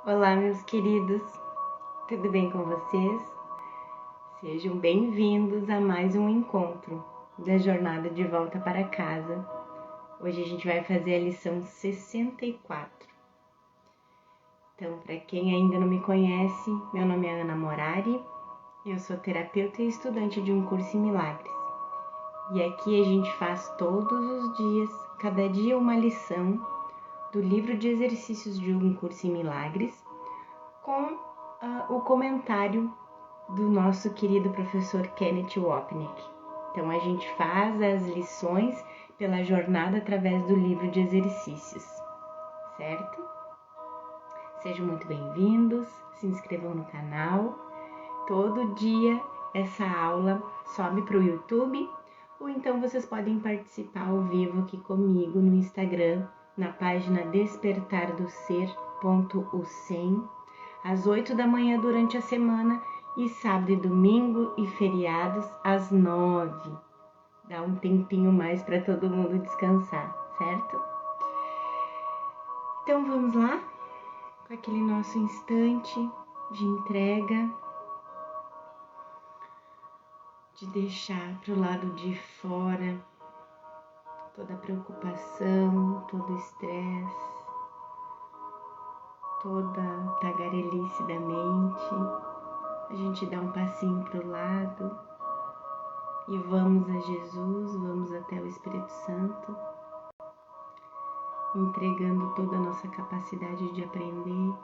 Olá, meus queridos, tudo bem com vocês? Sejam bem-vindos a mais um encontro da jornada de volta para casa. Hoje a gente vai fazer a lição 64. Então, para quem ainda não me conhece, meu nome é Ana Morari, eu sou terapeuta e estudante de um curso em milagres. E aqui a gente faz todos os dias, cada dia uma lição do livro de exercícios de um curso em milagres, com o comentário do nosso querido professor Kenneth Wapnick. Então a gente faz as lições pela jornada através do livro de exercícios, certo? Sejam muito bem-vindos, se inscrevam no canal. Todo dia essa aula sobe para o YouTube, ou então vocês podem participar ao vivo aqui comigo no Instagram, na página despertardoser.ucem, às 8 da manhã durante a semana e sábado e domingo e feriados às 9. Dá um tempinho mais para todo mundo descansar, certo? Então vamos lá, com aquele nosso instante de entrega, de deixar para o lado de fora toda a preocupação, todo o estresse, toda a tagarelice da mente. A gente dá um passinho para o lado e vamos a Jesus, vamos até o Espírito Santo, entregando toda a nossa capacidade de aprender,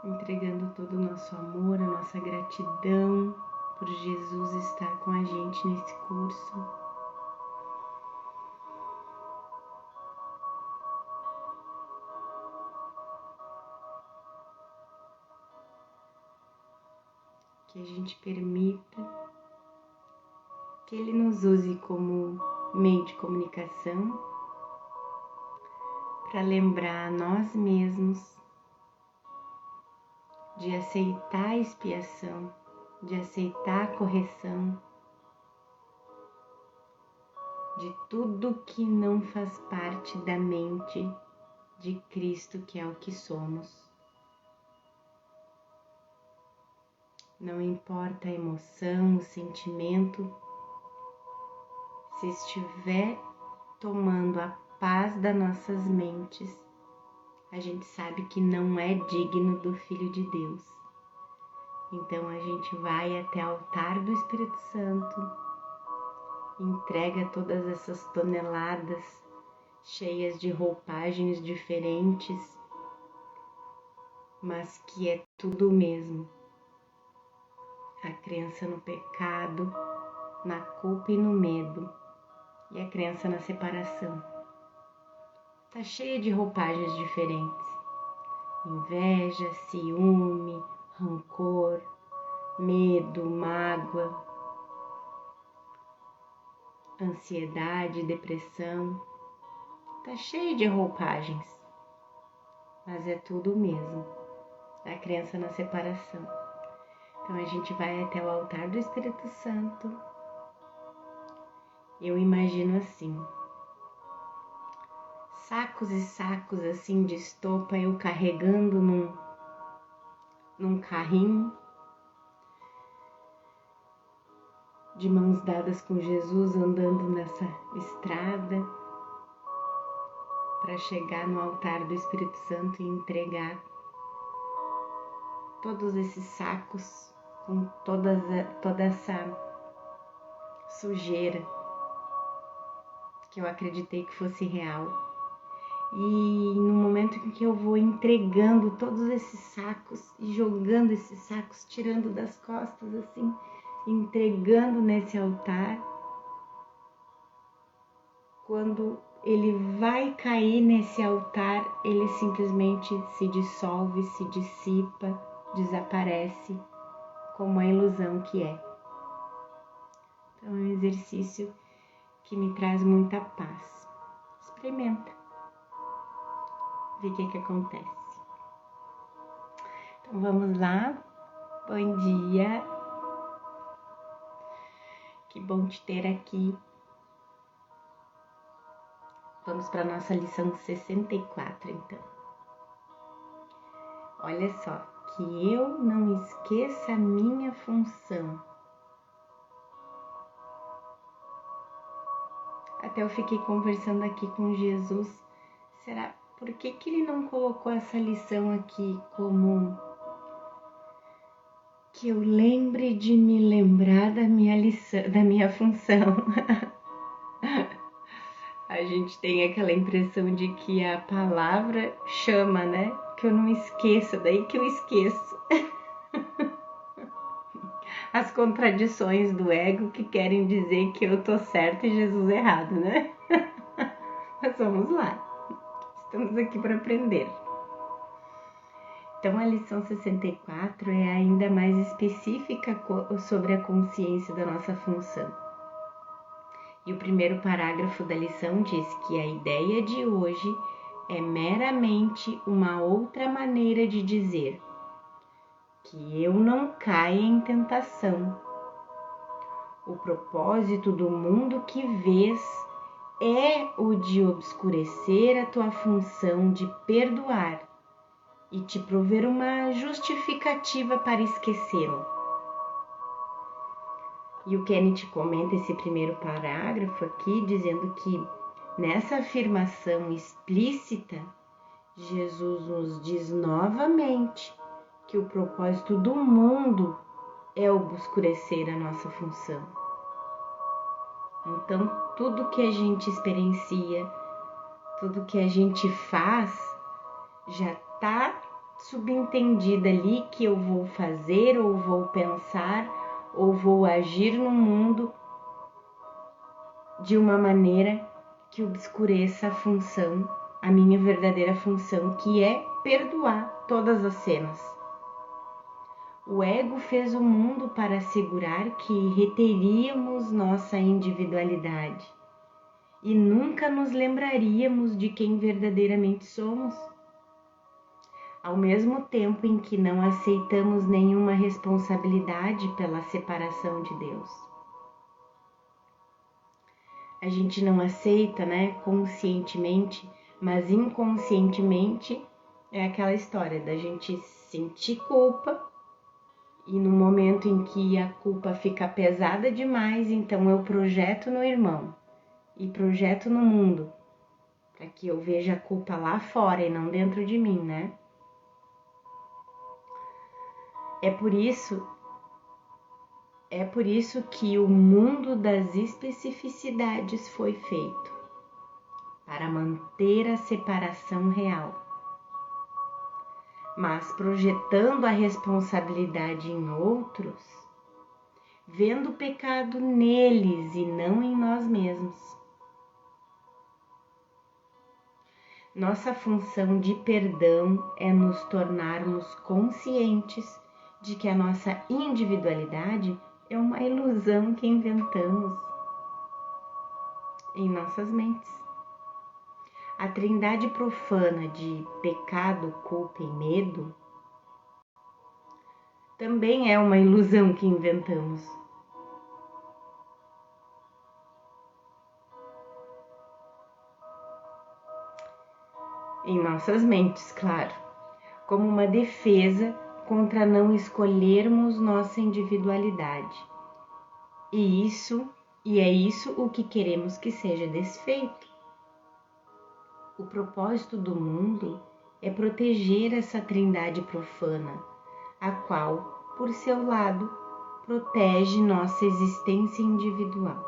entregando todo o nosso amor, a nossa gratidão por Jesus estar com a gente nesse curso. Que a gente permita que Ele nos use como meio de comunicação para lembrar a nós mesmos de aceitar a expiação, de aceitar a correção, de tudo que não faz parte da mente de Cristo, que é o que somos. Não importa a emoção, o sentimento, se estiver tomando a paz das nossas mentes, a gente sabe que não é digno do Filho de Deus. Então a gente vai até o altar do Espírito Santo, entrega todas essas toneladas cheias de roupagens diferentes, mas que é tudo o mesmo. A crença no pecado, na culpa e no medo, e a crença na separação. Tá cheia de roupagens diferentes. Inveja, ciúme, rancor, medo, mágoa, ansiedade, depressão. Tá cheio de roupagens, mas é tudo o mesmo. A crença na separação. Então a gente vai até o altar do Espírito Santo. Eu imagino assim, sacos e sacos assim de estopa, eu carregando num carrinho, de mãos dadas com Jesus, andando nessa estrada, para chegar no altar do Espírito Santo e entregar todos esses sacos com toda essa sujeira que eu acreditei que fosse real. E no momento em que eu vou entregando todos esses sacos e jogando esses sacos, tirando das costas assim, entregando nesse altar, quando ele vai cair nesse altar, ele simplesmente se dissolve, se dissipa, desaparece, como a ilusão que é. Então é um exercício que me traz muita paz. Experimenta, ver o que acontece. Então vamos lá, bom dia, que bom te ter aqui. Vamos para a nossa lição 64 então. Olha só, que eu não esqueça a minha função. Até eu fiquei conversando aqui com Jesus. Será por que ele não colocou essa lição aqui como que eu lembre de me lembrar da minha lição, da minha função? A gente tem aquela impressão de que a palavra chama, né? Que eu não esqueça, daí que eu esqueço. As contradições do ego que querem dizer que eu tô certo e Jesus errado, né? Mas vamos lá. Estamos aqui para aprender. Então, a lição 64 é ainda mais específica sobre a consciência da nossa função. E o primeiro parágrafo da lição diz que a ideia de hoje é meramente uma outra maneira de dizer que eu não caia em tentação. O propósito do mundo que vês é o de obscurecer a tua função de perdoar e te prover uma justificativa para esquecê-lo. E o Kenneth comenta esse primeiro parágrafo aqui, dizendo que nessa afirmação explícita, Jesus nos diz novamente que o propósito do mundo é obscurecer a nossa função. Então, tudo que a gente experiencia, tudo que a gente faz, já está subentendido ali que eu vou fazer, ou vou pensar, ou vou agir no mundo de uma maneira que obscureça a função, a minha verdadeira função, que é perdoar todas as cenas. O ego fez o mundo para assegurar que reteríamos nossa individualidade e nunca nos lembraríamos de quem verdadeiramente somos. Ao mesmo tempo em que não aceitamos nenhuma responsabilidade pela separação de Deus. A gente não aceita, né, conscientemente, mas inconscientemente é aquela história da gente sentir culpa e no momento em que a culpa fica pesada demais, então eu projeto no irmão e projeto no mundo, para que eu veja a culpa lá fora e não dentro de mim, né? É por isso que o mundo das especificidades foi feito, para manter a separação real. Mas projetando a responsabilidade em outros, vendo o pecado neles e não em nós mesmos. Nossa função de perdão é nos tornarmos conscientes de que a nossa individualidade é uma ilusão que inventamos em nossas mentes. A trindade profana de pecado, culpa e medo também é uma ilusão que inventamos. Em nossas mentes, claro, como uma defesa contra não escolhermos nossa individualidade. E é isso o que queremos que seja desfeito. O propósito do mundo é proteger essa trindade profana, a qual, por seu lado, protege nossa existência individual.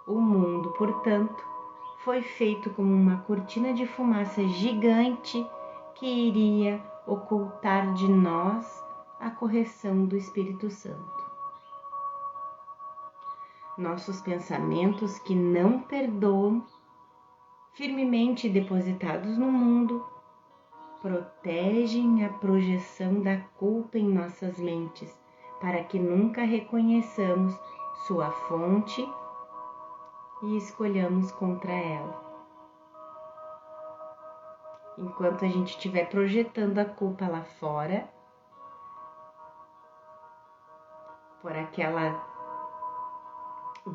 O mundo, portanto, foi feito como uma cortina de fumaça gigante que iria ocultar de nós a correção do Espírito Santo. Nossos pensamentos que não perdoam, firmemente depositados no mundo, protegem a projeção da culpa em nossas mentes, para que nunca reconheçamos sua fonte e escolhamos contra ela. Enquanto a gente estiver projetando a culpa lá fora, por aquela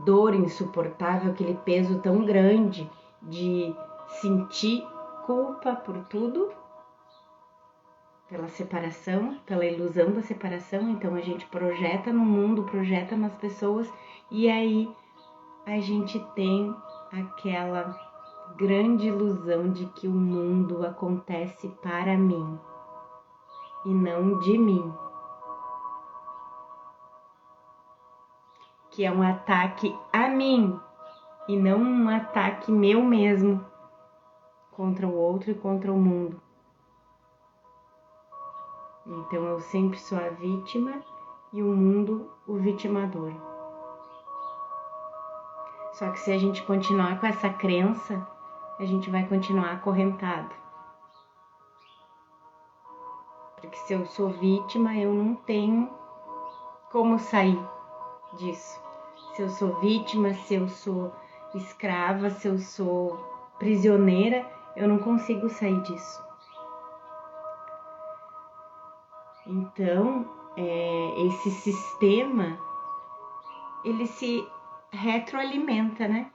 dor insuportável, aquele peso tão grande de sentir culpa por tudo, pela separação, pela ilusão da separação. Então a gente projeta no mundo, projeta nas pessoas, e aí a gente tem aquela grande ilusão de que o mundo acontece para mim e não de mim. Que é um ataque a mim e não um ataque meu mesmo contra o outro e contra o mundo. Então eu sempre sou a vítima e o mundo o vitimador. Só que se a gente continuar com essa crença, a gente vai continuar acorrentado. Porque se eu sou vítima, eu não tenho como sair disso. Se eu sou vítima, se eu sou escrava, se eu sou prisioneira, eu não consigo sair disso. Então, esse sistema, ele se retroalimenta, né?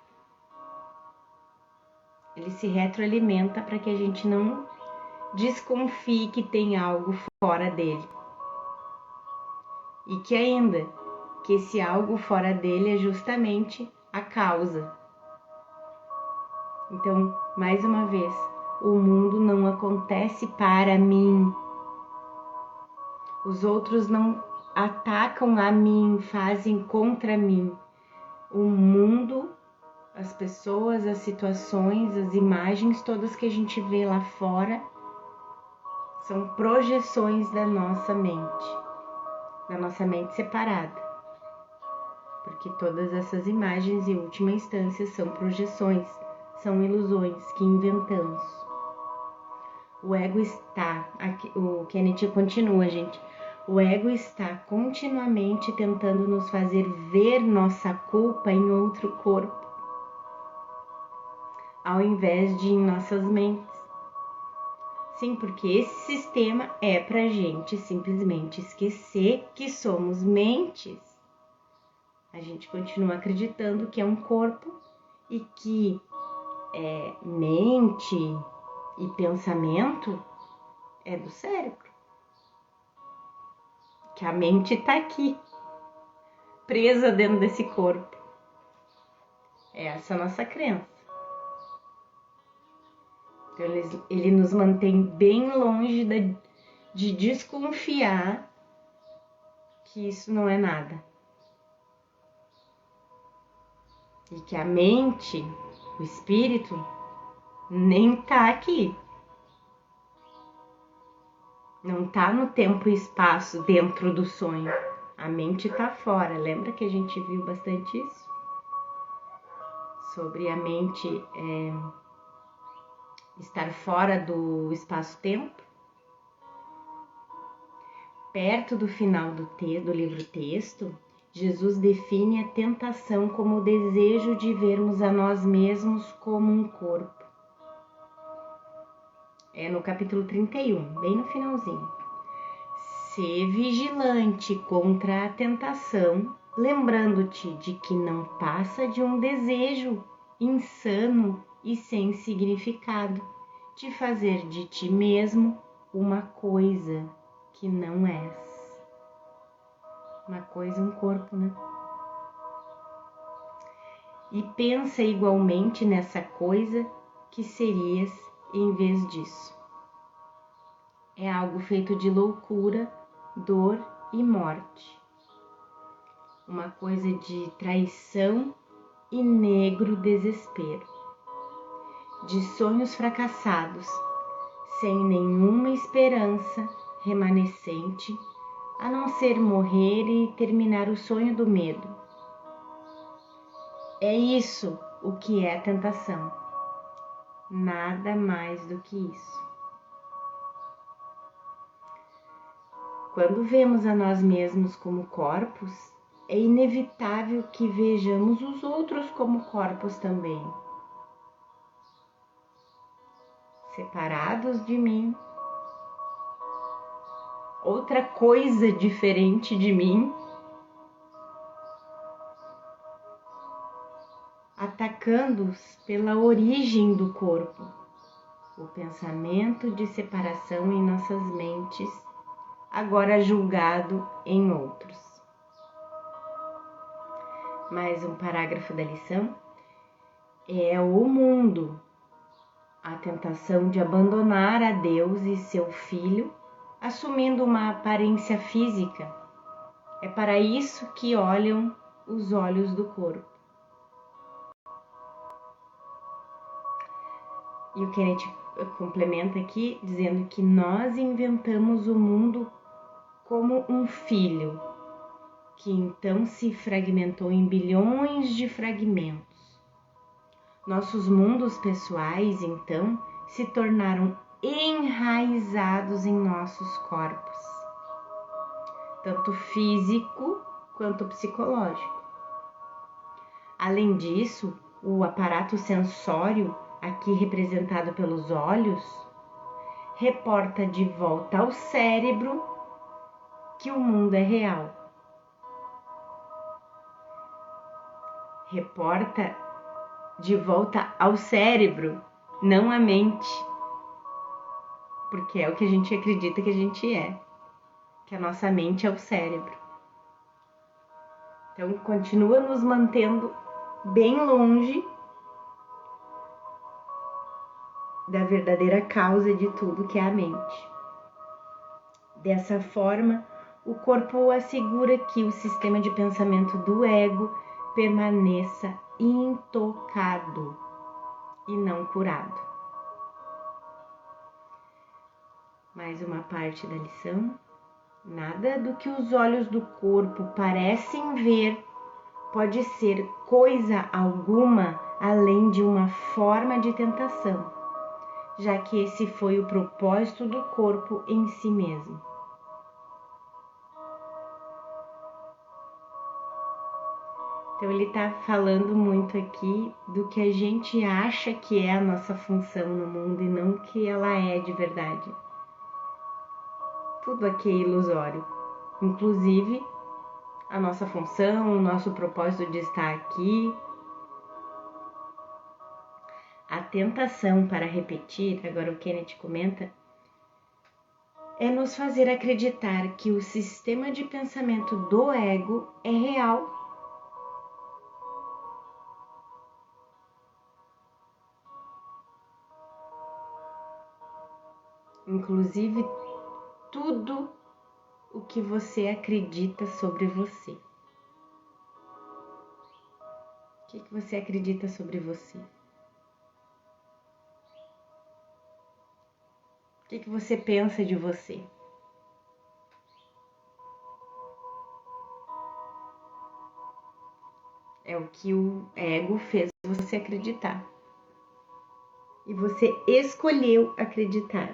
Ele se retroalimenta para que a gente não desconfie que tem algo fora dele. E que ainda, que esse algo fora dele é justamente a causa. Então, mais uma vez, o mundo não acontece para mim. Os outros não atacam a mim, fazem contra mim. O mundo, as pessoas, as situações, as imagens, todas que a gente vê lá fora, são projeções da nossa mente separada. Porque todas essas imagens, em última instância, são projeções, são ilusões que inventamos. O ego está, aqui, o Kenneth continua, gente, o ego está continuamente tentando nos fazer ver nossa culpa em outro corpo, ao invés de em nossas mentes. Sim, porque esse sistema é pra gente simplesmente esquecer que somos mentes. A gente continua acreditando que é um corpo e que mente e pensamento é do cérebro. Que a mente tá aqui, presa dentro desse corpo. Essa é a nossa crença. Então, ele nos mantém bem longe de desconfiar que isso não é nada. E que a mente, o espírito, nem tá aqui. Não tá no tempo e espaço dentro do sonho. A mente tá fora. Lembra que a gente viu bastante isso? Sobre a mente estar fora do espaço-tempo. Perto do final do livro-texto, Jesus define a tentação como o desejo de vermos a nós mesmos como um corpo. É no capítulo 31, bem no finalzinho. Ser vigilante contra a tentação, lembrando-te de que não passa de um desejo insano e sem significado de fazer de ti mesmo uma coisa que não és. Uma coisa, um corpo, né? E pensa igualmente nessa coisa que serias em vez disso. É algo feito de loucura, dor e morte. Uma coisa de traição e negro desespero. De sonhos fracassados, sem nenhuma esperança remanescente, a não ser morrer e terminar o sonho do medo. É isso o que é a tentação. Nada mais do que isso. Quando vemos a nós mesmos como corpos, é inevitável que vejamos os outros como corpos também. Separados de mim, outra coisa diferente de mim, atacando-os pela origem do corpo. o pensamento de separação em nossas mentes, agora julgado em outros. Mais um parágrafo da lição. É o mundo, a tentação de abandonar a Deus e seu Filho, assumindo uma aparência física. É para isso que olham os olhos do corpo. E o Kenneth complementa aqui dizendo que nós inventamos o mundo como um filho, que então se fragmentou em bilhões de fragmentos. Nossos mundos pessoais, então, se tornaram enraizados em nossos corpos, tanto físico quanto psicológico. Além disso, o aparato sensório, aqui representado pelos olhos, reporta de volta ao cérebro que o mundo é real. Reporta de volta ao cérebro, não à mente, porque é o que a gente acredita que a gente é, que a nossa mente é o cérebro. Então, continua nos mantendo bem longe da verdadeira causa de tudo, que é a mente. Dessa forma, o corpo assegura que o sistema de pensamento do ego permaneça intocado e não curado. Mais uma parte da lição. Nada do que os olhos do corpo parecem ver pode ser coisa alguma além de uma forma de tentação, já que esse foi o propósito do corpo em si mesmo. Então ele está falando muito aqui do que a gente acha que é a nossa função no mundo e não que ela é de verdade. Tudo aqui é ilusório, inclusive a nossa função, o nosso propósito de estar aqui. A tentação para repetir, agora o Kenneth comenta, é nos fazer acreditar que o sistema de pensamento do ego é real. Inclusive, tudo o que você acredita sobre você. O que você acredita sobre você? O que você pensa de você? É o que o ego fez você acreditar. E você escolheu acreditar.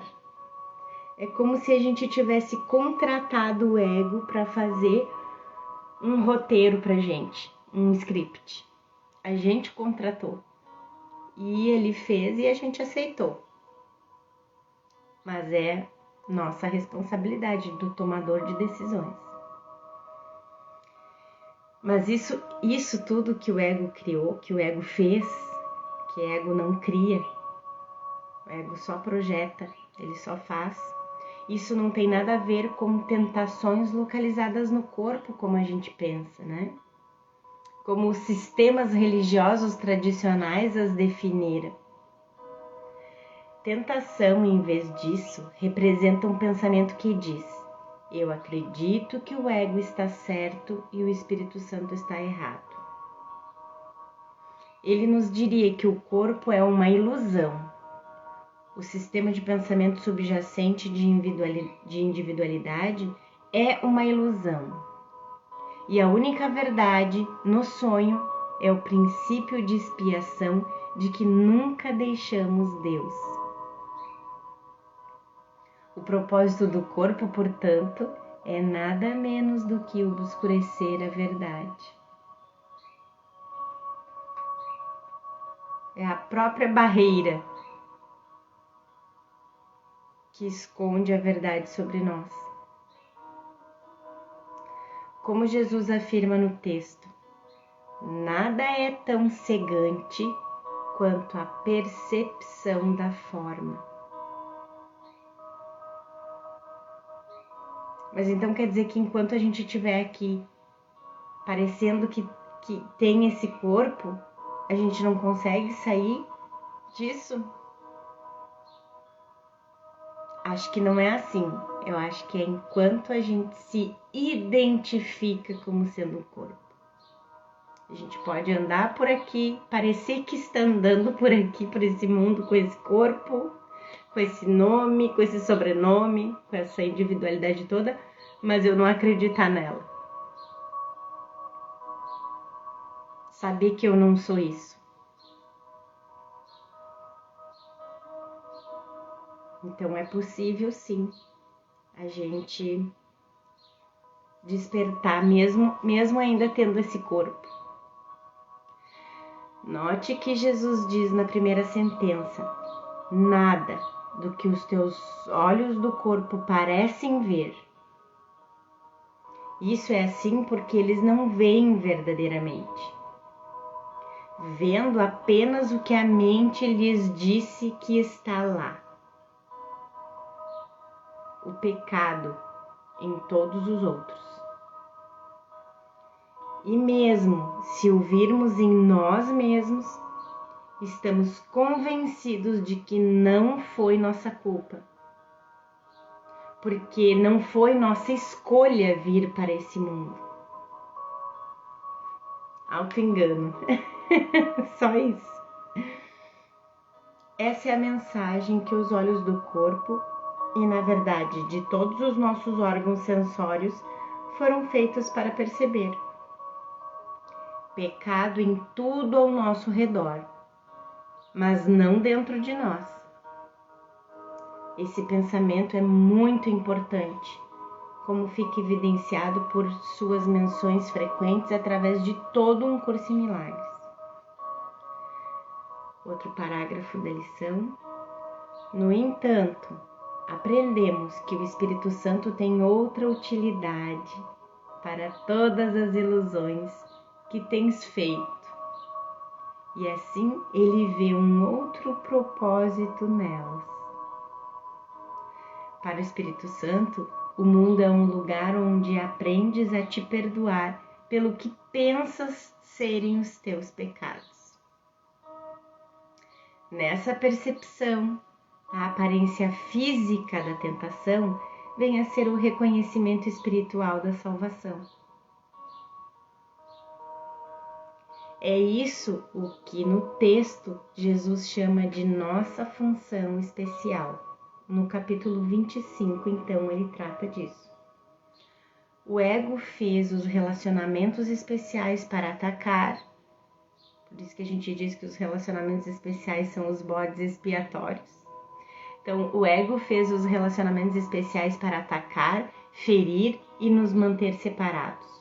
É como se a gente tivesse contratado o ego para fazer um roteiro pra gente, um script. A gente contratou. E ele fez e a gente aceitou. Mas é nossa responsabilidade do tomador de decisões. Mas isso tudo que o ego criou, que o ego fez, que o ego não cria, o ego só projeta, ele só faz. Isso não tem nada a ver com tentações localizadas no corpo, como a gente pensa, né? Como os sistemas religiosos tradicionais as definiram. Tentação, em vez disso, representa um pensamento que diz: eu acredito que o ego está certo e o Espírito Santo está errado. Ele nos diria que o corpo é uma ilusão. O sistema de pensamento subjacente de individualidade é uma ilusão. E a única verdade no sonho é o princípio de expiação de que nunca deixamos Deus. O propósito do corpo, portanto, é nada menos do que obscurecer a verdade. É a própria barreira que esconde a verdade sobre nós. Como Jesus afirma no texto, nada é tão cegante quanto a percepção da forma. Mas então quer dizer que enquanto a gente estiver aqui parecendo que tem esse corpo, a gente não consegue sair disso? Acho que não é assim. Eu acho que é enquanto a gente se identifica como sendo um corpo. A gente pode andar por aqui, parecer que está andando por aqui, por esse mundo, com esse corpo, com esse nome, com esse sobrenome, com essa individualidade toda, mas eu não acreditar nela. Saber que eu não sou isso. Então é possível sim a gente despertar mesmo ainda tendo esse corpo. Note que Jesus diz na primeira sentença: nada do que os teus olhos do corpo parecem ver. Isso é assim porque eles não veem verdadeiramente, vendo apenas o que a mente lhes disse que está lá. O pecado em todos os outros. E mesmo se o virmos em nós mesmos, estamos convencidos de que não foi nossa culpa, porque não foi nossa escolha vir para esse mundo. Auto-engano. Só isso. Essa é a mensagem que os olhos do corpo e, na verdade, de todos os nossos órgãos sensórios foram feitos para perceber. Pecado em tudo ao nosso redor, mas não dentro de nós. Esse pensamento é muito importante, como fica evidenciado por suas menções frequentes através de todo um curso em milagres. Outro parágrafo da lição. No entanto, aprendemos que o Espírito Santo tem outra utilidade para todas as ilusões que tens feito. E assim ele vê um outro propósito nelas. Para o Espírito Santo, o mundo é um lugar onde aprendes a te perdoar pelo que pensas serem os teus pecados. Nessa percepção, a aparência física da tentação vem a ser o reconhecimento espiritual da salvação. É isso o que no texto Jesus chama de nossa função especial. No capítulo 25, então, ele trata disso. O ego fez os relacionamentos especiais para atacar. Por isso que a gente diz que os relacionamentos especiais são os bodes expiatórios. Então, o ego fez os relacionamentos especiais para atacar, ferir e nos manter separados.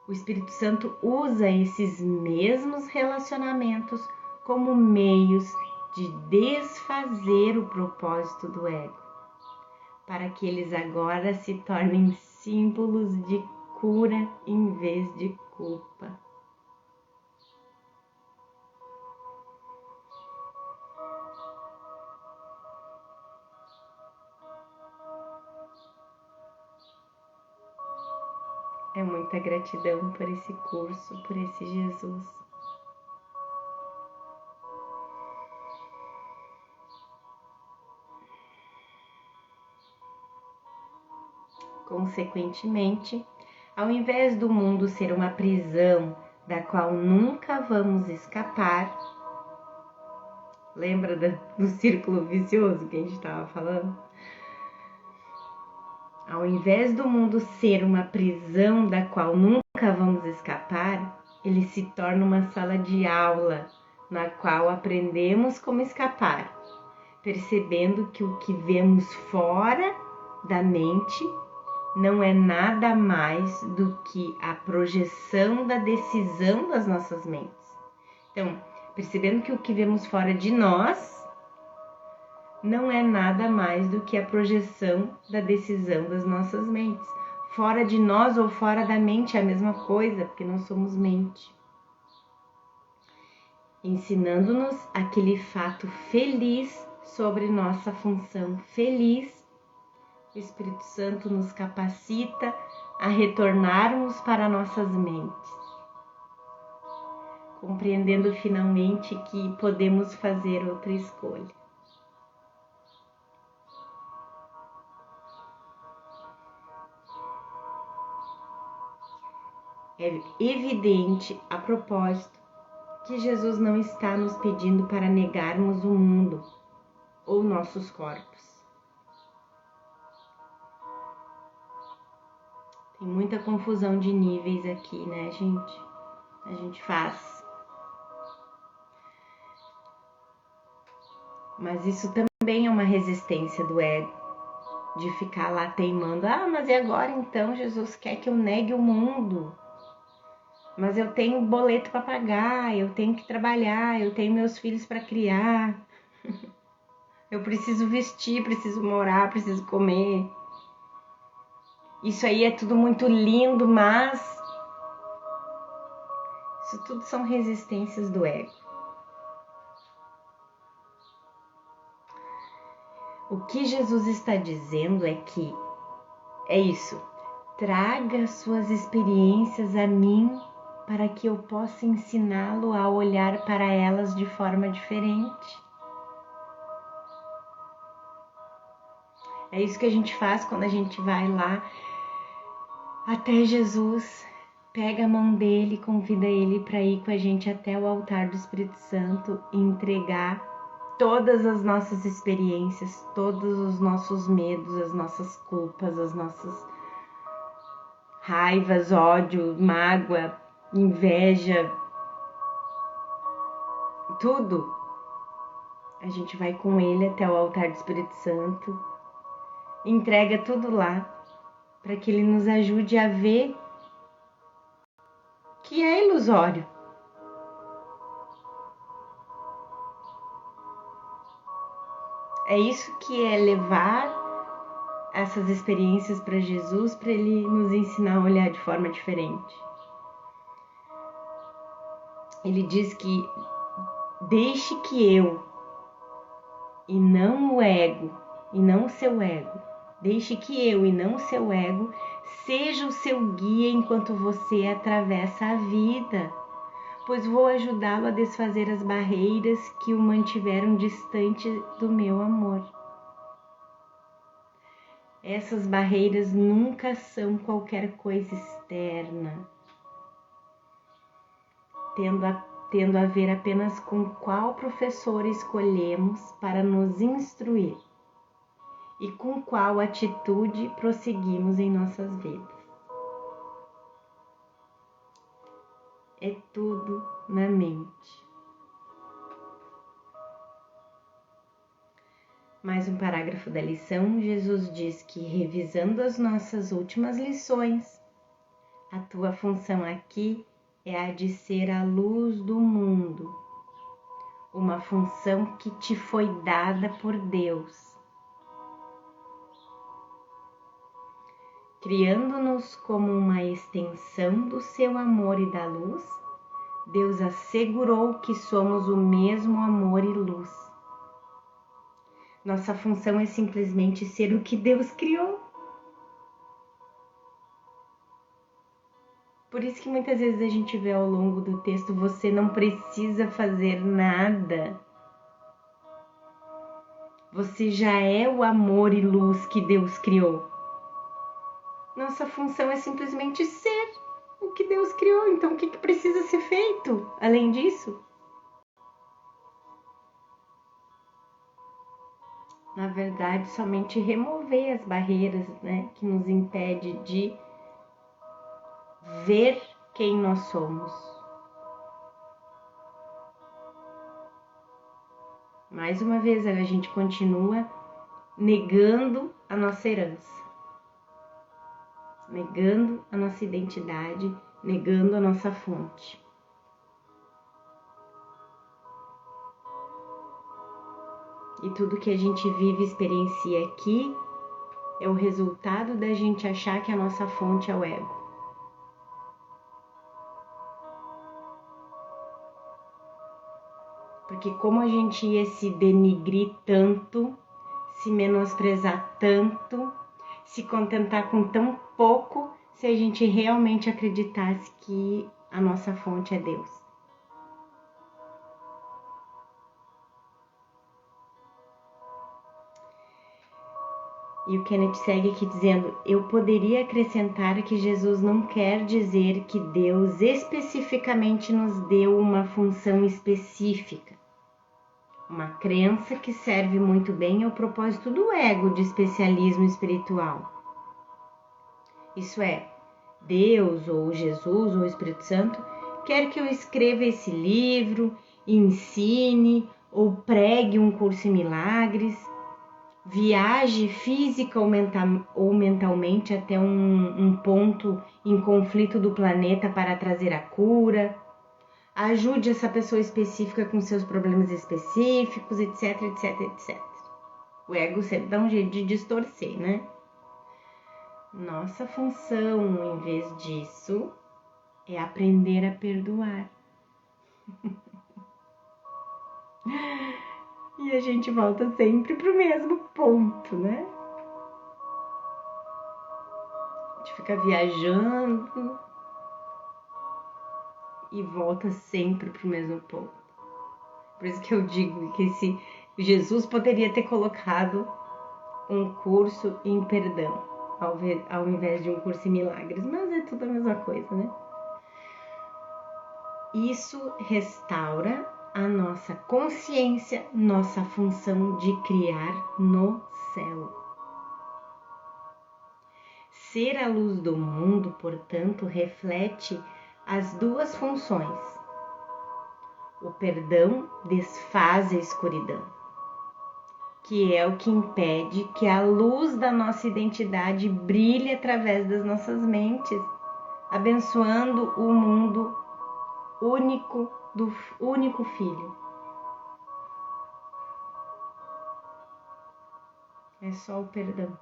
O Espírito Santo usa esses mesmos relacionamentos como meios de desfazer o propósito do ego, para que eles agora se tornem símbolos de cura em vez de culpa. É muita gratidão por esse curso, por esse Jesus. Consequentemente, ao invés do mundo ser uma prisão da qual nunca vamos escapar, lembra do círculo vicioso que a gente estava falando? Ao invés do mundo ser uma prisão da qual nunca vamos escapar, ele se torna uma sala de aula na qual aprendemos como escapar, percebendo que o que vemos fora da mente não é nada mais do que a projeção da decisão das nossas mentes. Então, percebendo que o que vemos fora de nós não é nada mais do que a projeção da decisão das nossas mentes. Fora de nós ou fora da mente é a mesma coisa, porque nós somos mente. Ensinando-nos aquele fato feliz sobre nossa função feliz O Espírito Santo nos capacita a retornarmos para nossas mentes, compreendendo finalmente que podemos fazer outra escolha. É evidente, a propósito, que Jesus não está nos pedindo para negarmos o mundo ou nossos corpos. Tem muita confusão de níveis aqui, né, gente? A gente faz. Mas isso também é uma resistência do ego, de ficar lá teimando. Mas e agora então Jesus quer que eu negue o mundo? Mas eu tenho boleto para pagar, eu tenho que trabalhar, eu tenho meus filhos para criar. Eu preciso vestir, preciso morar, preciso comer. Isso aí é tudo muito lindo, mas isso tudo são resistências do ego. O que Jesus está dizendo é que é isso. Traga suas experiências a mim para que eu possa ensiná-lo a olhar para elas de forma diferente. É isso que a gente faz quando a gente vai lá até Jesus, pega a mão dele, convida ele para ir com a gente até o altar do Espírito Santo e entregar todas as nossas experiências, todos os nossos medos, as nossas culpas, as nossas raivas, ódio, mágoa, inveja, tudo. A gente vai com ele até o altar do Espírito Santo, entrega tudo lá para que ele nos ajude a ver que é ilusório. É isso que é levar essas experiências para Jesus, para ele nos ensinar a olhar de forma diferente. Ele diz que deixe que eu, e não o ego, e não o seu ego, deixe que eu e não o seu ego seja o seu guia enquanto você atravessa a vida, pois vou ajudá-lo a desfazer as barreiras que o mantiveram distante do meu amor. Essas barreiras nunca são qualquer coisa externa, tendo a ver apenas com qual professor escolhemos para nos instruir e com qual atitude prosseguimos em nossas vidas. É tudo na mente. Mais um parágrafo da lição, Jesus diz que, revisando as nossas últimas lições, a tua função aqui é a de ser a luz do mundo, uma função que te foi dada por Deus, criando-nos como uma extensão do seu amor e da luz. Deus assegurou que somos o mesmo amor e luz. Nossa função é simplesmente ser o que Deus criou. Por isso que muitas vezes a gente vê ao longo do texto, você não precisa fazer nada. Você já é o amor e luz que Deus criou. Nossa função é simplesmente ser o que Deus criou. Então o que precisa ser feito além disso? Na verdade, somente remover as barreiras, né, que nos impede de ver quem nós somos. Mais uma vez, a gente continua negando a nossa herança, negando a nossa identidade, negando a nossa fonte. E tudo que a gente vive e experiencia aqui é o resultado da gente achar que a nossa fonte é o ego. Porque como a gente ia se denigrir tanto, se menosprezar tanto, se contentar com tão pouco se a gente realmente acreditasse que a nossa fonte é Deus. E o Kenneth segue aqui dizendo: eu poderia acrescentar que Jesus não quer dizer que Deus especificamente nos deu uma função específica. Uma crença que serve muito bem ao propósito do ego de especialismo espiritual. Isso é, Deus ou Jesus ou o Espírito Santo quer que eu escreva esse livro, ensine ou pregue um curso em milagres, viaje física ou mentalmente até um ponto em conflito do planeta para trazer a cura, ajude essa pessoa específica com seus problemas específicos, etc, etc, etc. O ego sempre dá um jeito de distorcer, né? Nossa função, em vez disso, é aprender a perdoar. E a gente volta sempre pro mesmo ponto, né? A gente fica viajando e volta sempre pro mesmo ponto. Por isso que eu digo que Jesus poderia ter colocado um curso em perdão, ao invés de um curso em milagres, mas é tudo a mesma coisa, né? Isso restaura a nossa consciência, nossa função de criar no céu. Ser a luz do mundo, portanto, reflete as duas funções. O perdão desfaz a escuridão, que é o que impede que a luz da nossa identidade brilhe através das nossas mentes, abençoando o mundo único do único Filho. É só o perdão.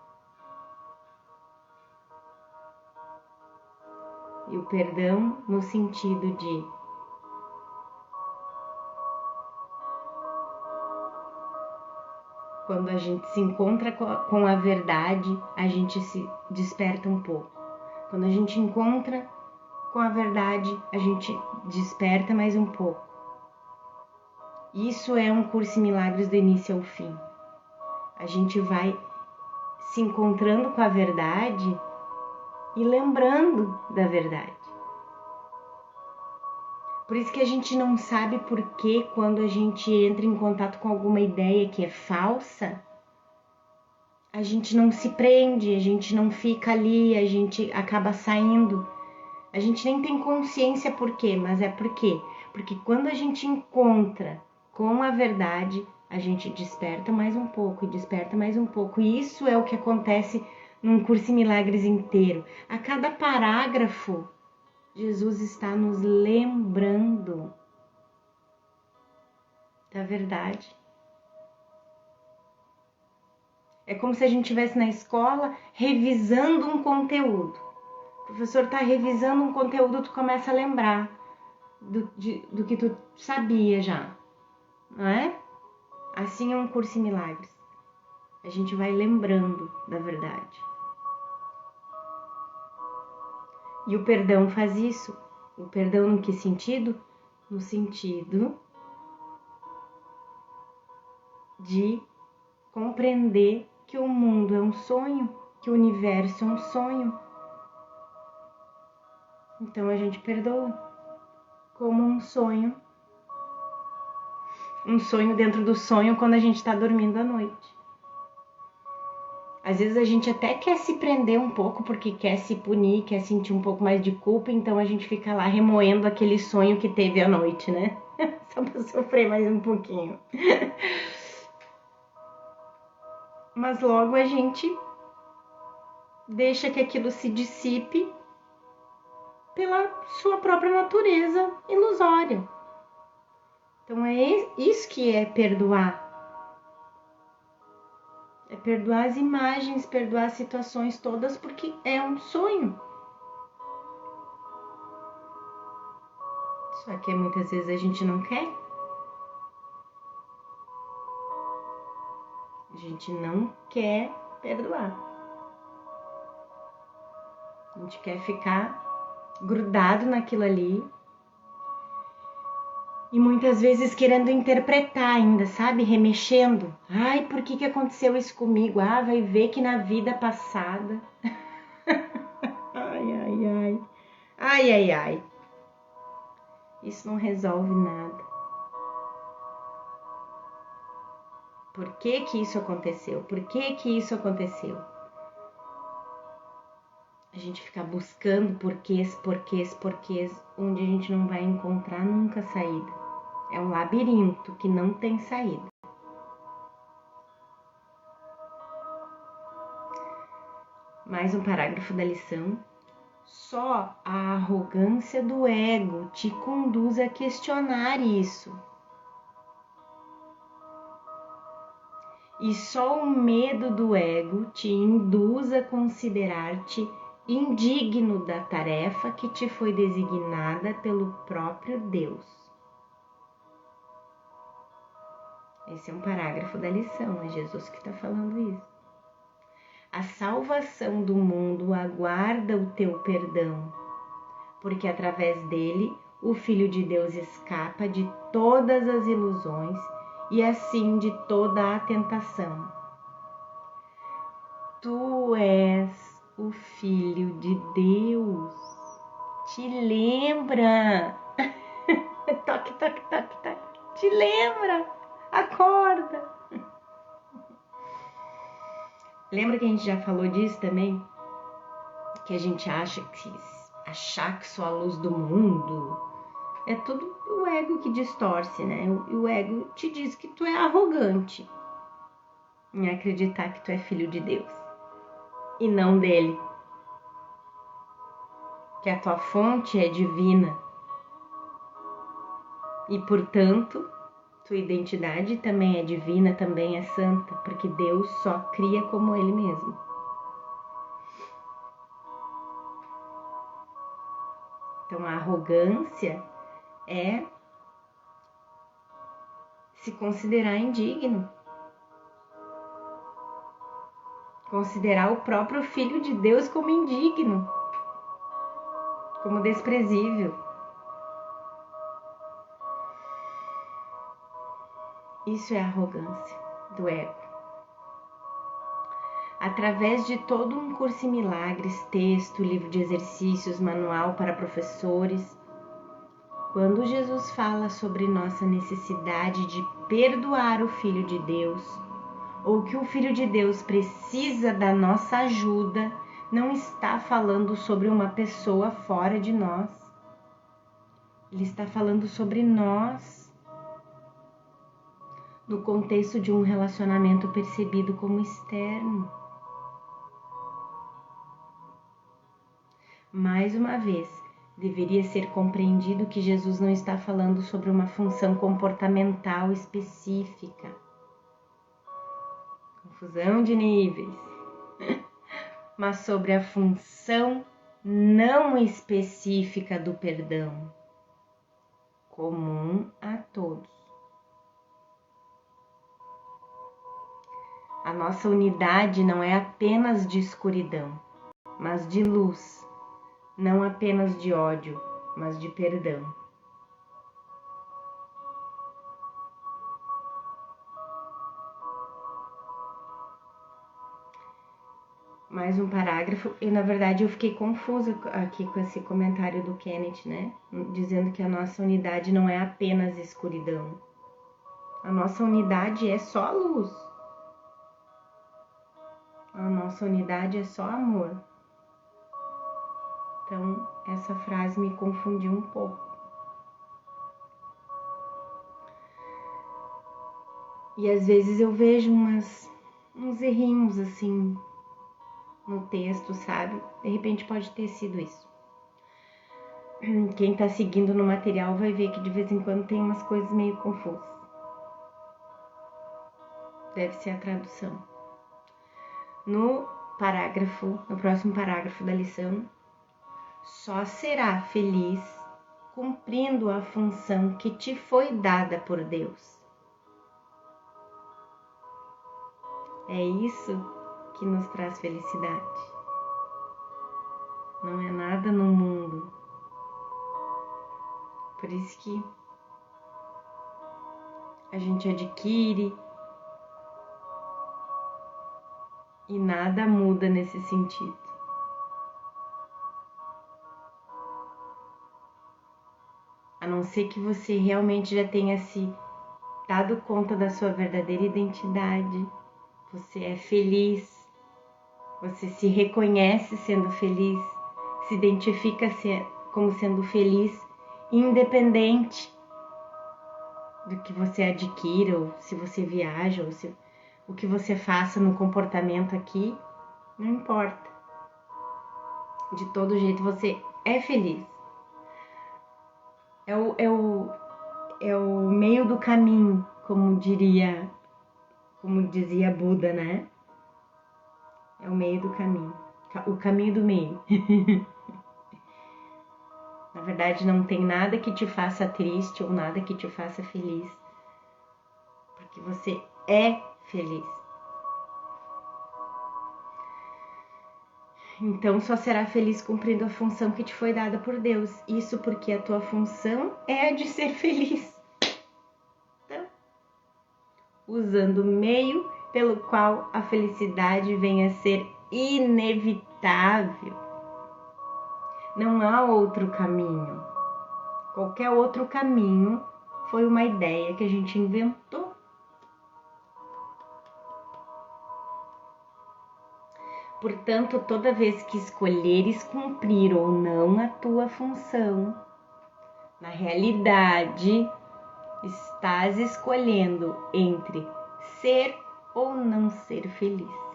E o perdão no sentido de quando a gente se encontra com a verdade, a gente se desperta um pouco. Quando a gente encontra com a verdade, a gente desperta mais um pouco. Isso é um curso em milagres do início ao fim. A gente vai se encontrando com a verdade e lembrando da verdade. Por isso que a gente não sabe por que quando a gente entra em contato com alguma ideia que é falsa, a gente não se prende, a gente não fica ali, a gente acaba saindo. A gente nem tem consciência por quê, mas é por quê? Porque quando a gente encontra com a verdade, a gente desperta mais um pouco e desperta mais um pouco. E isso é o que acontece num curso em milagres inteiro. A cada parágrafo, Jesus está nos lembrando da verdade. É como se a gente estivesse na escola revisando um conteúdo. O professor está revisando um conteúdo, tu começa a lembrar do que tu sabia já, não é? Assim é um curso em milagres. A gente vai lembrando da verdade. E o perdão faz isso. O perdão em que sentido? No sentido de compreender que o mundo é um sonho, que o universo é um sonho. Então a gente perdoa como um sonho dentro do sonho quando a gente está dormindo à noite. Às vezes a gente até quer se prender um pouco porque quer se punir, quer sentir um pouco mais de culpa, então a gente fica lá remoendo aquele sonho que teve à noite, né? Só para sofrer mais um pouquinho. Mas logo a gente deixa que aquilo se dissipe pela sua própria natureza ilusória. Então é isso que é perdoar. É perdoar as imagens, perdoar as situações todas, porque é um sonho. Só que muitas vezes a gente não quer. A gente não quer perdoar. A gente quer ficar grudado naquilo ali e muitas vezes querendo interpretar ainda, sabe? Remexendo. Ai, por que aconteceu isso comigo? Ah, vai ver que na vida passada. Ai, ai, ai. Ai, ai, ai. Isso não resolve nada. Por que isso aconteceu? Por que isso aconteceu? A gente fica buscando porquês, onde a gente não vai encontrar nunca saída. É um labirinto que não tem saída. Mais um parágrafo da lição. Só a arrogância do ego te conduz a questionar isso. E só o medo do ego te induz a considerar-te indigno da tarefa que te foi designada pelo próprio Deus. Esse é um parágrafo da lição, é Jesus que está falando isso. A salvação do mundo aguarda o teu perdão, porque através dele o Filho de Deus escapa de todas as ilusões e assim de toda a tentação. Tu és o Filho de Deus. Te lembra? Toque, toque, toque, toque. Te lembra? Acorda. Lembra que a gente já falou disso também? Que a gente acha que achar que sou a luz do mundo é tudo o ego que distorce, né? O ego te diz que tu é arrogante em acreditar que tu é filho de Deus e não dele. Que a tua fonte é divina e, portanto, tua identidade também é divina, também é santa, porque Deus só cria como Ele mesmo. Então, a arrogância é se considerar indigno, considerar o próprio Filho de Deus como indigno, como desprezível. Isso é a arrogância do ego. Através de todo um curso em milagres, texto, livro de exercícios, manual para professores, quando Jesus fala sobre nossa necessidade de perdoar o Filho de Deus, ou que o Filho de Deus precisa da nossa ajuda, não está falando sobre uma pessoa fora de nós. Ele está falando sobre nós, no contexto de um relacionamento percebido como externo. Mais uma vez, deveria ser compreendido que Jesus não está falando sobre uma função comportamental específica. Confusão de níveis. Mas sobre a função não específica do perdão, comum a todos. A nossa unidade não é apenas de escuridão, mas de luz. Não apenas de ódio, mas de perdão. Mais um parágrafo, e na verdade eu fiquei confusa aqui com esse comentário do Kenneth, né? Dizendo que a nossa unidade não é apenas escuridão. A nossa unidade é só luz. A nossa unidade é só amor. Então, essa frase me confundiu um pouco. E às vezes eu vejo uns errinhos assim no texto, sabe? De repente pode ter sido isso. Quem tá seguindo no material vai ver que de vez em quando tem umas coisas meio confusas. Deve ser a tradução. No próximo parágrafo da lição, só será feliz cumprindo a função que te foi dada por Deus. É isso que nos traz felicidade. não é nada no mundo. Por isso que a gente adquire e nada muda nesse sentido. A não ser que você realmente já tenha se dado conta da sua verdadeira identidade. Você é feliz, você se reconhece sendo feliz, se identifica como sendo feliz, independente do que você adquira, ou se você viaja, ou se o que você faça no comportamento aqui, não importa. De todo jeito você é feliz. É o meio do caminho, como dizia Buda, né? É o meio do caminho, o caminho do meio. Na verdade, não tem nada que te faça triste ou nada que te faça feliz, porque você é feliz. Então, só será feliz cumprindo a função que te foi dada por Deus. Isso porque a tua função é a de ser feliz. Então, usando o meio pelo qual a felicidade vem a ser inevitável. Não há outro caminho. Qualquer outro caminho foi uma ideia que a gente inventou. Portanto, toda vez que escolheres cumprir ou não a tua função, na realidade, estás escolhendo entre ser ou não ser feliz.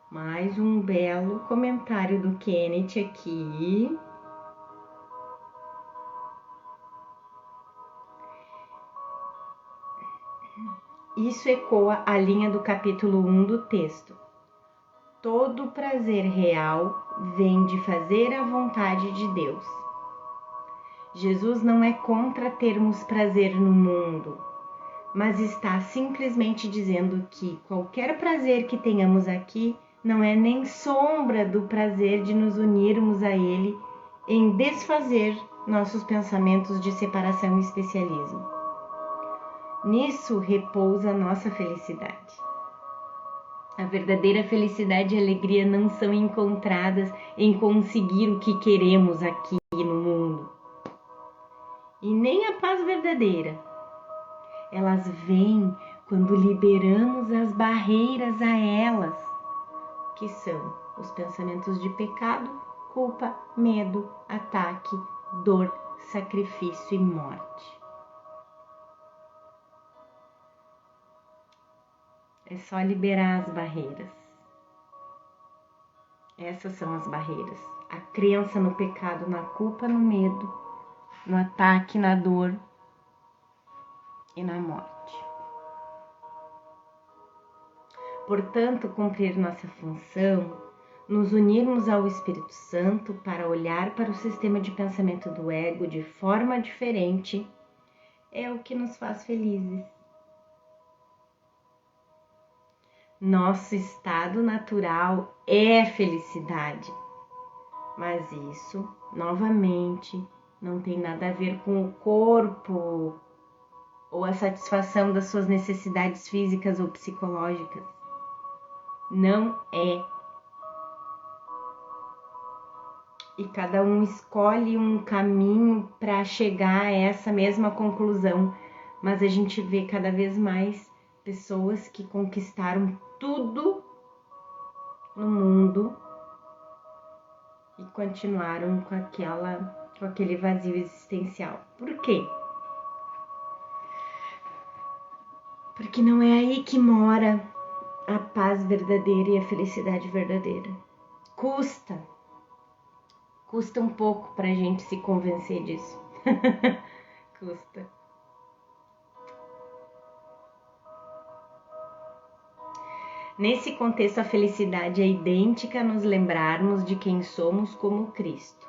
Mais um belo comentário do Kenneth aqui. Isso ecoa a linha do capítulo 1 do texto. Todo prazer real vem de fazer a vontade de Deus. Jesus não é contra termos prazer no mundo, mas está simplesmente dizendo que qualquer prazer que tenhamos aqui não é nem sombra do prazer de nos unirmos a Ele em desfazer nossos pensamentos de separação e especialismo. Nisso repousa a nossa felicidade. A verdadeira felicidade e alegria não são encontradas em conseguir o que queremos aqui no mundo. E nem a paz verdadeira. Elas vêm quando liberamos as barreiras a elas, que são os pensamentos de pecado, culpa, medo, ataque, dor, sacrifício e morte. É só liberar as barreiras. Essas são as barreiras. A crença no pecado, na culpa, no medo, no ataque, na dor e na morte. Portanto, cumprir nossa função, nos unirmos ao Espírito Santo para olhar para o sistema de pensamento do ego de forma diferente, é o que nos faz felizes. Nosso estado natural é felicidade, mas isso, novamente, não tem nada a ver com o corpo ou a satisfação das suas necessidades físicas ou psicológicas. Não é. E cada um escolhe um caminho para chegar a essa mesma conclusão, mas a gente vê cada vez mais pessoas que conquistaram tudo no mundo e continuaram com aquele vazio existencial. Por quê? Porque não é aí que mora a paz verdadeira e a felicidade verdadeira. Custa um pouco pra gente se convencer disso. Custa. Nesse contexto, a felicidade é idêntica a nos lembrarmos de quem somos como Cristo.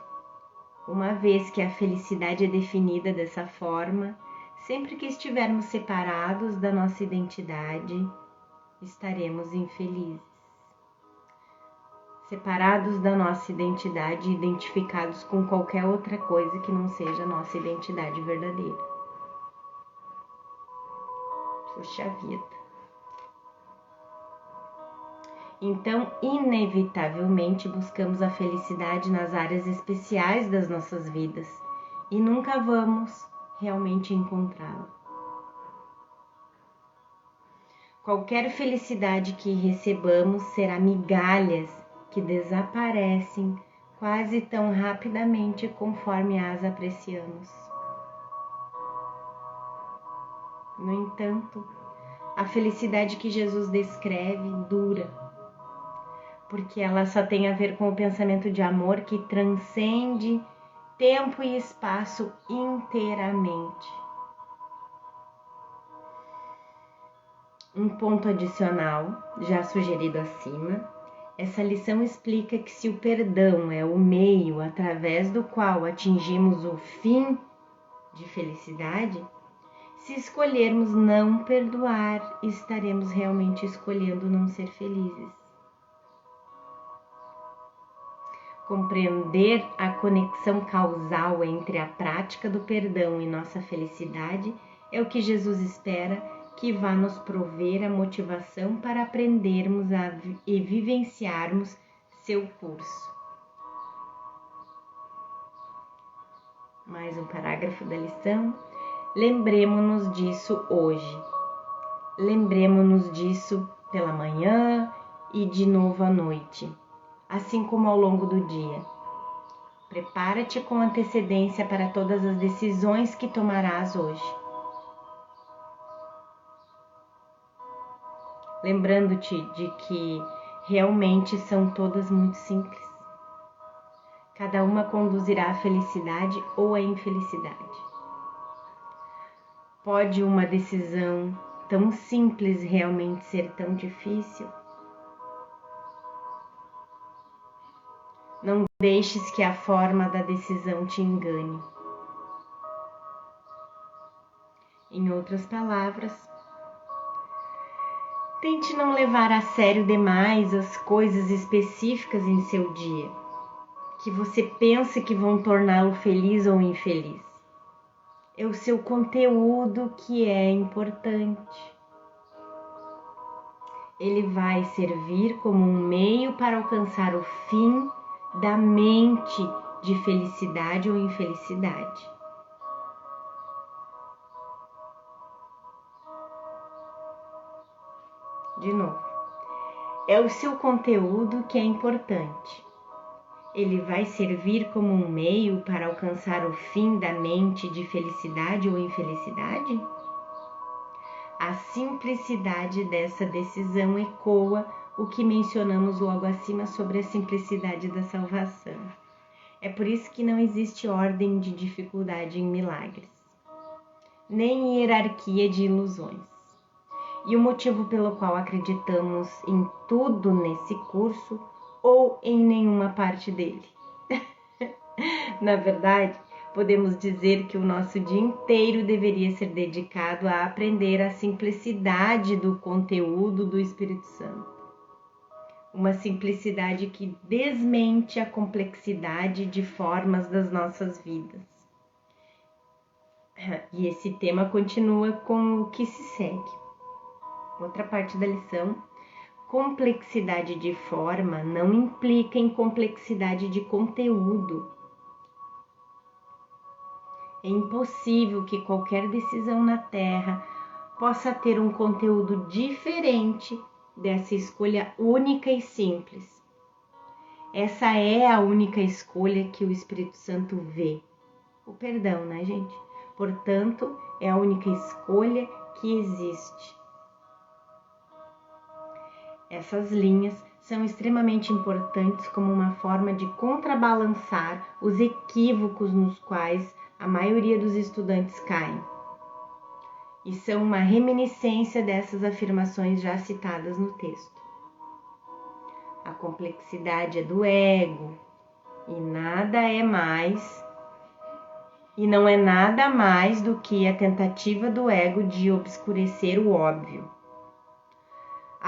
Uma vez que a felicidade é definida dessa forma, sempre que estivermos separados da nossa identidade, estaremos infelizes. Separados da nossa identidade e identificados com qualquer outra coisa que não seja a nossa identidade verdadeira. Puxa vida. Então, inevitavelmente, buscamos a felicidade nas áreas especiais das nossas vidas e nunca vamos realmente encontrá-la. Qualquer felicidade que recebamos será migalhas que desaparecem quase tão rapidamente conforme as apreciamos. No entanto, a felicidade que Jesus descreve dura, porque ela só tem a ver com o pensamento de amor que transcende tempo e espaço inteiramente. Um ponto adicional, já sugerido acima, essa lição explica que se o perdão é o meio através do qual atingimos o fim de felicidade, se escolhermos não perdoar, estaremos realmente escolhendo não ser felizes. Compreender a conexão causal entre a prática do perdão e nossa felicidade é o que Jesus espera que vá nos prover a motivação para aprendermos e vivenciarmos seu curso. Mais um parágrafo da lição. Lembremos-nos disso hoje. Lembremos-nos disso pela manhã e de novo à noite, assim como ao longo do dia. Prepara-te com antecedência para todas as decisões que tomarás hoje. Lembrando-te de que realmente são todas muito simples. Cada uma conduzirá à felicidade ou à infelicidade. Pode uma decisão tão simples realmente ser tão difícil? Não deixes que a forma da decisão te engane. Em outras palavras, tente não levar a sério demais as coisas específicas em seu dia, que você pensa que vão torná-lo feliz ou infeliz. É o seu conteúdo que é importante. Ele vai servir como um meio para alcançar o fim da mente de felicidade ou infelicidade. De novo, é o seu conteúdo que é importante. Ele vai servir como um meio para alcançar o fim da mente de felicidade ou infelicidade? A simplicidade dessa decisão ecoa o que mencionamos logo acima sobre a simplicidade da salvação. É por isso que não existe ordem de dificuldade em milagres, nem hierarquia de ilusões. E o motivo pelo qual acreditamos em tudo nesse curso ou em nenhuma parte dele. Na verdade, podemos dizer que o nosso dia inteiro deveria ser dedicado a aprender a simplicidade do conteúdo do Espírito Santo. Uma simplicidade que desmente a complexidade de formas das nossas vidas. E esse tema continua com o que se segue. Outra parte da lição. Complexidade de forma não implica em complexidade de conteúdo. É impossível que qualquer decisão na Terra possa ter um conteúdo diferente dessa escolha única e simples. Essa é a única escolha que o Espírito Santo vê. O perdão, né, gente? Portanto, é a única escolha que existe. Essas linhas são extremamente importantes como uma forma de contrabalançar os equívocos nos quais a maioria dos estudantes caem. E são uma reminiscência dessas afirmações já citadas no texto. A complexidade é do ego e não é nada mais do que a tentativa do ego de obscurecer o óbvio.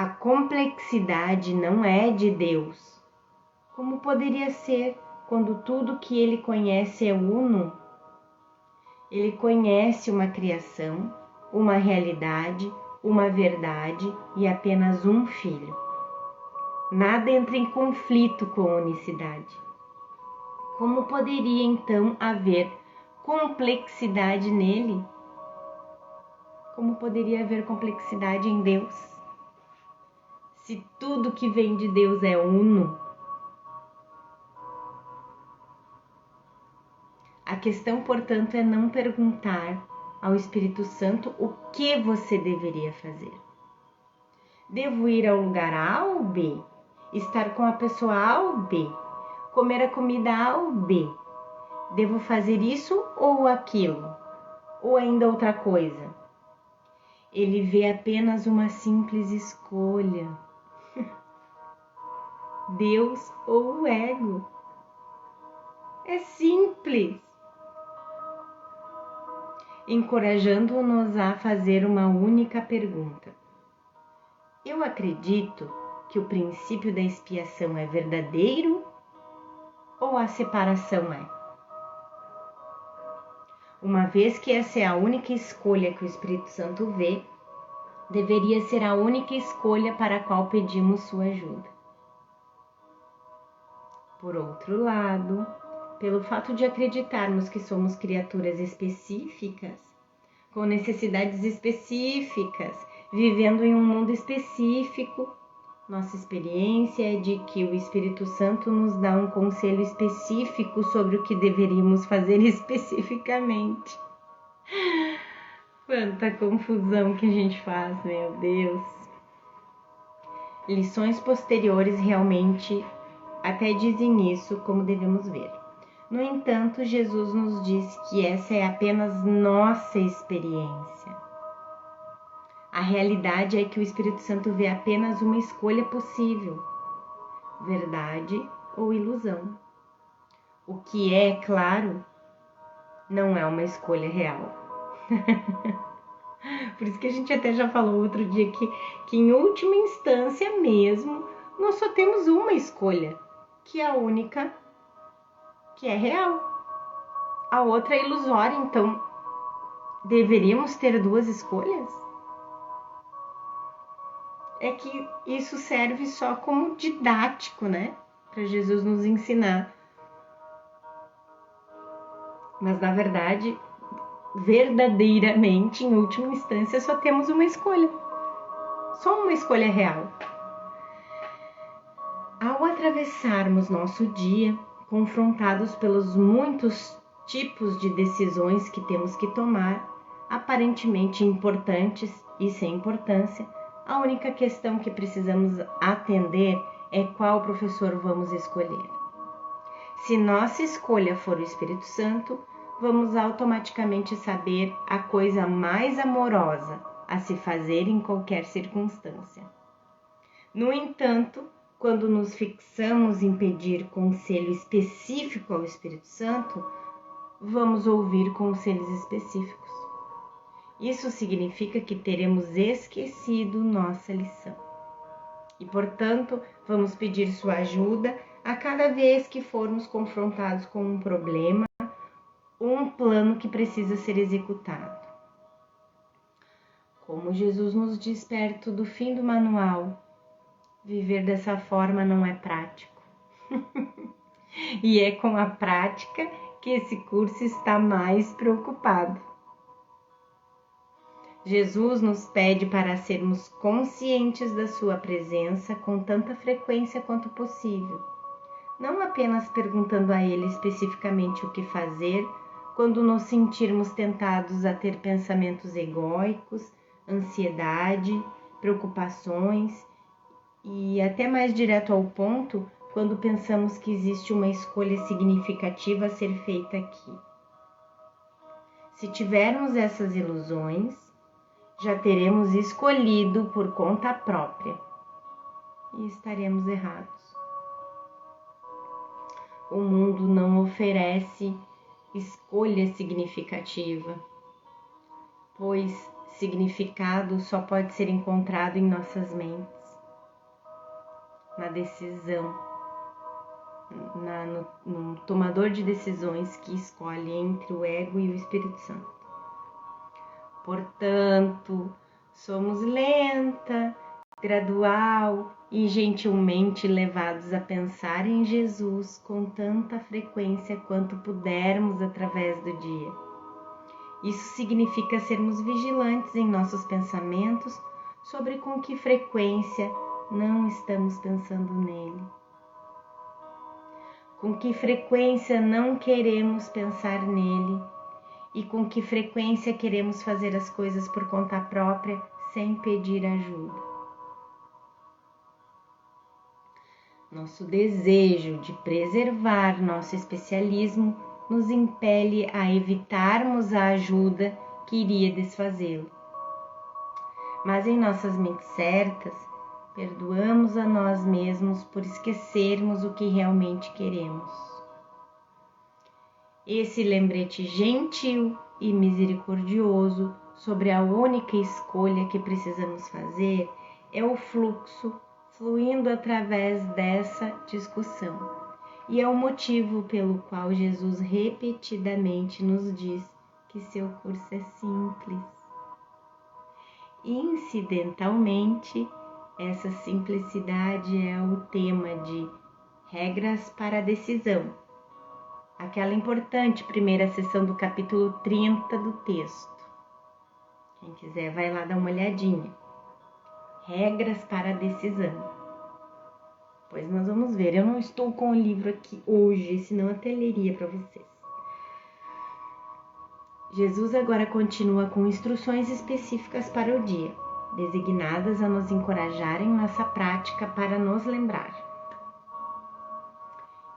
A complexidade não é de Deus. Como poderia ser quando tudo que ele conhece é uno? Ele conhece uma criação, uma realidade, uma verdade e apenas um filho. Nada entra em conflito com a unicidade. Como poderia então haver complexidade nele? Como poderia haver complexidade em Deus? Se tudo que vem de Deus é uno. A questão, portanto, é não perguntar ao Espírito Santo o que você deveria fazer. Devo ir ao lugar A ou B? Estar com a pessoa A ou B? Comer a comida A ou B? Devo fazer isso ou aquilo? Ou ainda outra coisa? Ele vê apenas uma simples escolha. Deus ou o ego? É simples. Encorajando-nos a fazer uma única pergunta. Eu acredito que o princípio da expiação é verdadeiro ou a separação é? Uma vez que essa é a única escolha que o Espírito Santo vê, deveria ser a única escolha para a qual pedimos sua ajuda. Por outro lado, pelo fato de acreditarmos que somos criaturas específicas, com necessidades específicas, vivendo em um mundo específico, nossa experiência é de que o Espírito Santo nos dá um conselho específico sobre o que deveríamos fazer especificamente. Quanta confusão que a gente faz, meu Deus! Lições posteriores realmente até dizem isso, como devemos ver. No entanto, Jesus nos diz que essa é apenas nossa experiência. A realidade é que o Espírito Santo vê apenas uma escolha possível, verdade ou ilusão. O que é, claro, não é uma escolha real. Por isso que a gente até já falou outro dia que em última instância mesmo, nós só temos uma escolha, que é a única, que é real. A outra é ilusória, então deveríamos ter duas escolhas? É que isso serve só como didático, né? Para Jesus nos ensinar. Mas na verdade, verdadeiramente, em última instância, só temos uma escolha. Só uma escolha real. Ao atravessarmos nosso dia, confrontados pelos muitos tipos de decisões que temos que tomar, aparentemente importantes e sem importância, a única questão que precisamos atender é qual professor vamos escolher. Se nossa escolha for o Espírito Santo, vamos automaticamente saber a coisa mais amorosa a se fazer em qualquer circunstância. No entanto, quando nos fixamos em pedir conselho específico ao Espírito Santo, vamos ouvir conselhos específicos. Isso significa que teremos esquecido nossa lição. E, portanto, vamos pedir sua ajuda a cada vez que formos confrontados com um problema ou um plano que precisa ser executado. Como Jesus nos diz perto do fim do manual, viver dessa forma não é prático. E é com a prática que esse curso está mais preocupado. Jesus nos pede para sermos conscientes da sua presença com tanta frequência quanto possível, não apenas perguntando a Ele especificamente o que fazer quando nos sentirmos tentados a ter pensamentos egóicos, ansiedade, preocupações e até mais direto ao ponto, quando pensamos que existe uma escolha significativa a ser feita aqui. Se tivermos essas ilusões, já teremos escolhido por conta própria e estaremos errados. O mundo não oferece escolha significativa, pois significado só pode ser encontrado em nossas mentes. na decisão, no tomador de decisões que escolhe entre o ego e o Espírito Santo. Portanto, somos lenta, gradual e gentilmente levados a pensar em Jesus com tanta frequência quanto pudermos através do dia. Isso significa sermos vigilantes em nossos pensamentos sobre com que frequência não estamos pensando nele. Com que frequência não queremos pensar nele e com que frequência queremos fazer as coisas por conta própria sem pedir ajuda. Nosso desejo de preservar nosso especialismo nos impele a evitarmos a ajuda que iria desfazê-lo. Mas em nossas mentes certas, perdoamos a nós mesmos por esquecermos o que realmente queremos. Esse lembrete gentil e misericordioso sobre a única escolha que precisamos fazer é o fluxo fluindo através dessa discussão. E é o motivo pelo qual Jesus repetidamente nos diz que seu curso é simples. Incidentalmente, essa simplicidade é o tema de Regras para a Decisão, aquela importante primeira sessão do capítulo 30 do texto. Quem quiser vai lá dar uma olhadinha. Regras para a Decisão. Pois nós vamos ver, eu não estou com o livro aqui hoje, senão até leria para vocês. Jesus agora continua com instruções específicas para o dia, designadas a nos encorajar em nossa prática para nos lembrar.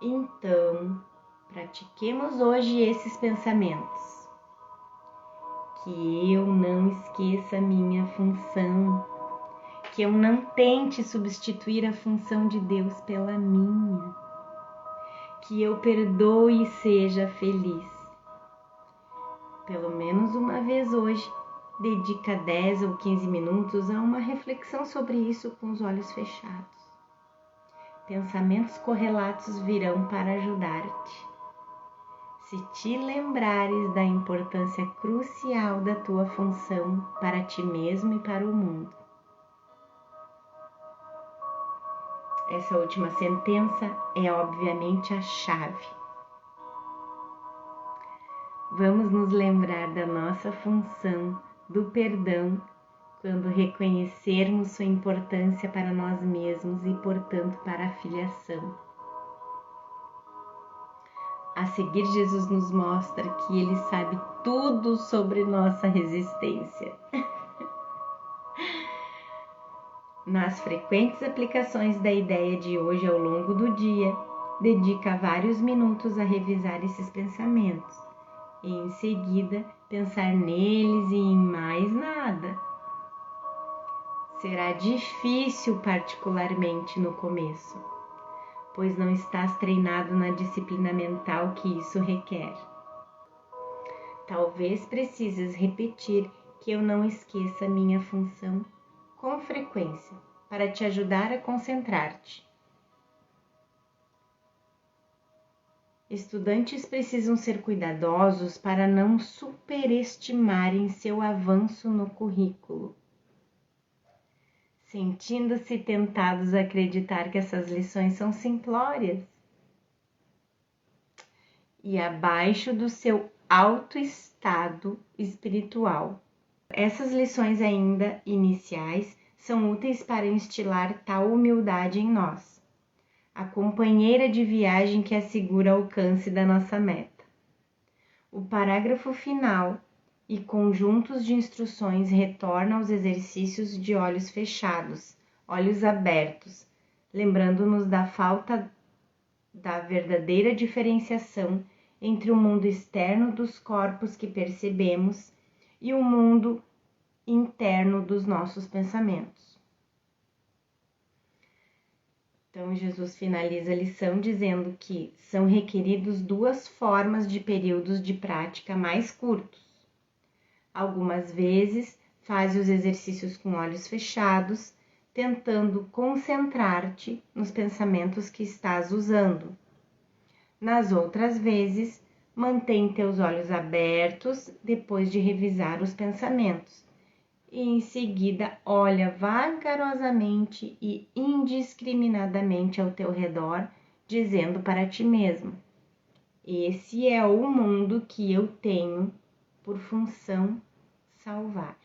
Então, pratiquemos hoje esses pensamentos. Que eu não esqueça minha função, que eu não tente substituir a função de Deus pela minha, que eu perdoe e seja feliz. Pelo menos uma vez hoje, dedica 10 ou 15 minutos a uma reflexão sobre isso com os olhos fechados. Pensamentos correlatos virão para ajudar-te. Se te lembrares da importância crucial da tua função para ti mesmo e para o mundo. Essa última sentença é obviamente a chave. Vamos nos lembrar da nossa função do perdão quando reconhecermos sua importância para nós mesmos e, portanto, para a filiação. A seguir, Jesus nos mostra que Ele sabe tudo sobre nossa resistência. Nas frequentes aplicações da ideia de hoje ao longo do dia, dedica vários minutos a revisar esses pensamentos e, em seguida, pensar neles e em mais nada. Será difícil, particularmente no começo, pois não estás treinado na disciplina mental que isso requer. Talvez precises repetir que eu não esqueça minha função com frequência, para te ajudar a concentrar-te. Estudantes precisam ser cuidadosos para não superestimarem seu avanço no currículo, sentindo-se tentados a acreditar que essas lições são simplórias e abaixo do seu alto estado espiritual. Essas lições ainda iniciais são úteis para instilar tal humildade em nós, a companheira de viagem que assegura o alcance da nossa meta. O parágrafo final e conjuntos de instruções retornam aos exercícios de olhos fechados, olhos abertos, lembrando-nos da falta da verdadeira diferenciação entre o mundo externo dos corpos que percebemos e o mundo interno dos nossos pensamentos. Então, Jesus finaliza a lição dizendo que são requeridos duas formas de períodos de prática mais curtos. Algumas vezes, faz os exercícios com olhos fechados, tentando concentrar-te nos pensamentos que estás usando. Nas outras vezes, mantém teus olhos abertos depois de revisar os pensamentos e em seguida olha vagarosamente e indiscriminadamente ao teu redor, dizendo para ti mesmo: esse é o mundo que eu tenho por função salvar.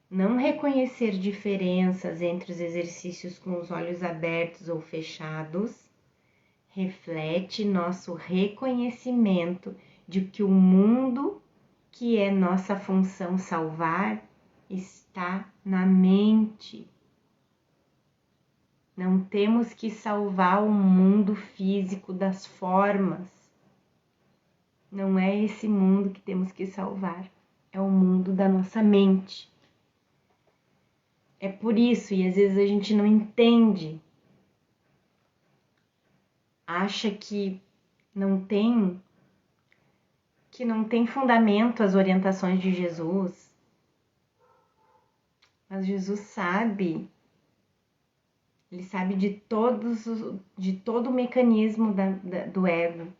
Não reconhecer diferenças entre os exercícios com os olhos abertos ou fechados reflete nosso reconhecimento de que o mundo que é nossa função salvar está na mente. Não temos que salvar o mundo físico das formas. Não é esse mundo que temos que salvar, é o mundo da nossa mente. É por isso, e às vezes a gente não entende, acha que não tem fundamento as orientações de Jesus. Mas Jesus sabe, ele sabe de todo o mecanismo do ego,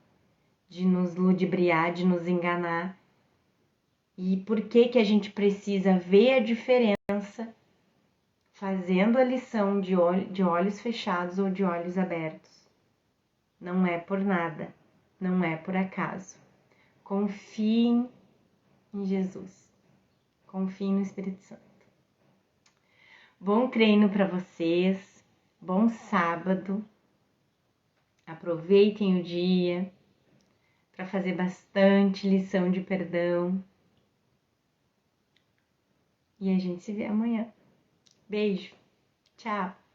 de nos ludibriar, de nos enganar. E por que a gente precisa ver a diferença fazendo a lição de olhos fechados ou de olhos abertos? Não é por nada, não é por acaso. Confiem em Jesus, confiem no Espírito Santo. Bom treino para vocês, bom sábado, aproveitem o dia para fazer bastante lição de perdão e a gente se vê amanhã. Beijo, tchau!